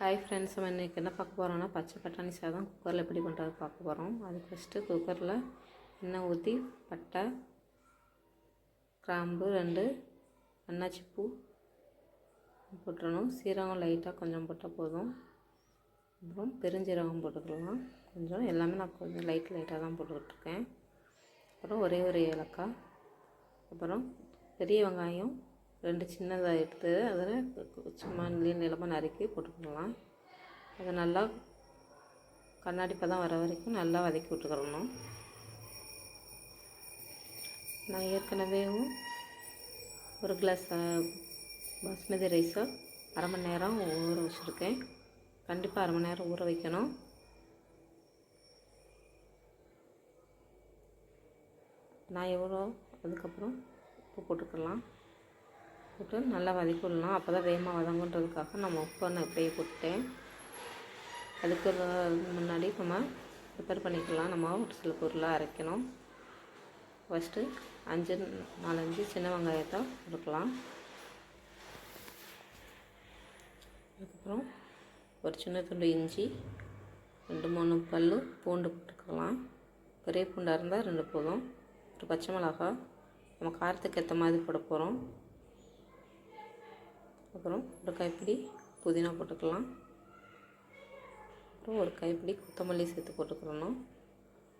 Hi friends, நம்ம இன்றைக்கி என்ன பார்க்க போகிறோம்னா பச்சை பட்டாணி சாதம் குக்கரில் எப்படி பண்ணுறது பார்க்க போகிறோம். அதுக்கு ஃபஸ்ட்டு குக்கரில் எண்ணெய் ஊற்றி பட்டை, கிராம்பு 2, அன்னாச்சி பூ போட்டுடணும். சீரகம் லைட்டாக கொஞ்சம் போட்டால் போதும். அப்புறம் பெருஞ்சீரகம் போட்டுக்கலாம் கொஞ்சம். எல்லாமே நான் கொஞ்சம் லைட்டாக தான் போட்டுக்கிட்டுருக்கேன். அப்புறம் ஒரே ஒரு ஏலக்காய், அப்புறம் பெரிய வெங்காயம் 2 சின்னதாக எடுத்து அதில் சும்மா நீளமாக நறுக்கி போட்டுக்கலாம். அதை நல்லா கண்ணாடி பதம் வர வரைக்கும் நல்லா வதக்கி விட்டுக்கிறணும். நான் ஏற்கனவே ஒரு கிளாஸ் பாஸ்மதி ரைஸை அரை மணி நேரம் ஊற வச்சுருக்கேன். கண்டிப்பாக அரை மணி நேரம் ஊற வைக்கணும். நான் எவ்வளோ அதுக்கப்புறம் உப்பு போட்டுக்கலாம். போட்டு நல்லா வதக்கி விடலாம். அப்போ தான் வேகமாக வதங்குன்றதுக்காக நம்ம உப்பு இப்படியே போட்டேன். அதுக்கு முன்னாடி நம்ம ப்ரிப்பேர் பண்ணிக்கலாம். நம்ம ஒரு சில பொருளாக அரைக்கணும். ஃபஸ்ட்டு 4-5 சின்ன வெங்காயத்தை போட்டுக்கலாம். அதுக்கப்புறம் ஒரு சின்ன துண்டு இஞ்சி, 2-3 பல் பூண்டு போட்டுக்கலாம். பெரிய பூண்டாக இருந்தால் 2 போதும். ஒரு பச்சை மிளகாய் நம்ம காரத்துக்கு ஏற்ற மாதிரி போட போகிறோம். அப்புறம் ஒரு கைப்பிடி புதினா போட்டுக்கலாம். அப்புறம் ஒரு கைப்பிடி கொத்தமல்லி சேர்த்து போட்டுக்கிறணும்.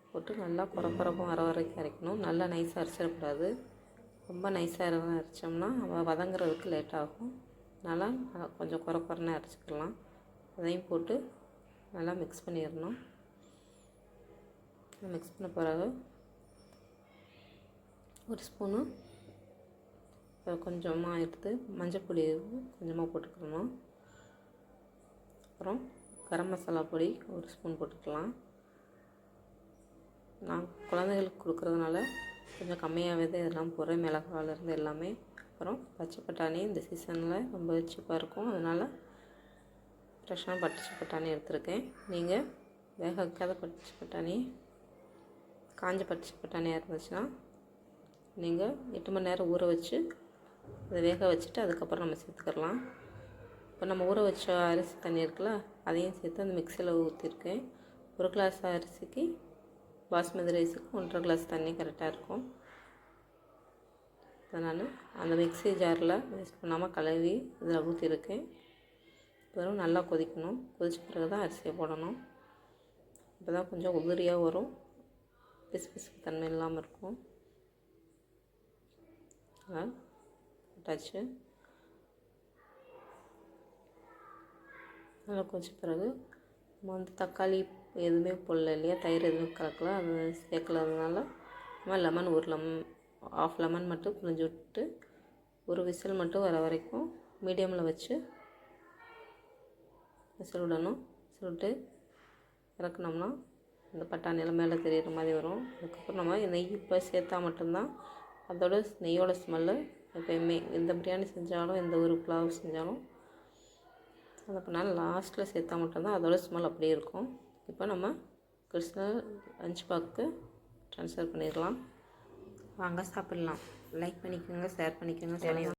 போட்டு நல்லா குறப்பாக வர வரைக்கும் அரைக்கணும். நல்லா நைஸாக அரைச்சிடக்கூடாது. ரொம்ப நைஸாக அரைச்சோம்னா வதங்குறதுக்கு லேட் ஆகும். நல்லா கொஞ்சம் குறன்னு அரைச்சிக்கலாம். அதையும் போட்டு நல்லா மிக்ஸ் பண்ணிடணும். மிக்ஸ் பண்ண பிறகு ஒரு ஸ்பூனு கொஞ்சமாக எடுத்து மஞ்சள் பொடி கொஞ்சமாக போட்டுக்கணும். அப்புறம் கரம் மசாலா பொடி ஒரு ஸ்பூன் போட்டுக்கலாம். நான் குழந்தைகளுக்கு கொடுக்குறதுனால கொஞ்சம் கம்மியாகவே தான் இதெல்லாம் போடுறேன், மிளகாயிலேருந்து எல்லாமே. அப்புறம் பச்சை பட்டாணி இந்த சீசனில் ரொம்ப சீப்பாக இருக்கும், அதனால் ஃப்ரெஷ்ஷான பச்சை பட்டாணி எடுத்துருக்கேன். நீங்கள் வேக வைக்காத பச்சை பட்டாணி, காஞ்ச பச்சை பட்டாணியாக இருந்துச்சுன்னா நீங்கள் 8 மணி நேரம் ஊற வச்சு அதை வேக வச்சுட்டு அதுக்கப்புறம் நம்ம சேர்த்துக்கலாம். இப்போ நம்ம ஊற வச்ச அரிசி தண்ணி இருக்குல்ல, அதையும் சேர்த்து அந்த மிக்சியில் ஊற்றிருக்கேன். 1 கிளாஸ் அரிசிக்கு பாஸ்மதி ரைஸுக்கு 1.5 கிளாஸ் தண்ணி கரெக்டாக இருக்கும். அதை நான் அந்த மிக்ஸி ஜாரில் வேஸ்ட் பண்ணாமல் கழுவி இதில் ஊற்றிருக்கேன். வெறும் நல்லா கொதிக்கணும். கொதிச்ச பிறகு தான் அரிசியை போடணும். இப்போ தான் கொஞ்சம் உதிரியாக வரும், பிசு தன்மை இல்லாமல் இருக்கும். போட்டாச்சு. நல்லா கொதிச்ச பிறகு நம்ம தக்காளி எதுவுமே போடல இல்லையா, தயிர் எதுவுமே கலக்கல, அது சேர்க்கலாதனால நம்ம லெமன் ½ லெமன் மட்டும் புழிஞ்சு விட்டு ஒரு விசில் மட்டும் வர வரைக்கும் மீடியமில் வச்சு விசில் விடணும். விசில் விட்டு இறக்குனோம்னா இந்த பட்டாணியெல்லாம் மேலே தெரியிற மாதிரி வரும். அதுக்கப்புறம் நம்ம நெய் இப்போ சேர்த்தா மட்டும்தான் அதோட நெய்யோட ஸ்மெல்லு எப்போயுமே எந்த பிரியாணி செஞ்சாலும் எந்த ஒரு புலாவ் செஞ்சாலும் அதை பண்ணால் லாஸ்ட்டில் சேர்த்தா மட்டும்தான் அதோட ஸ்மெல் அப்படியே இருக்கும். இப்போ நம்ம கிருஷ்ண லஞ்ச் பாக்ஸுக்கு ட்ரான்ஸ்ஃபர் பண்ணிடலாம். வாங்க சாப்பிட்லாம். லைக் பண்ணிக்கோங்க, ஷேர் பண்ணிக்கோங்க.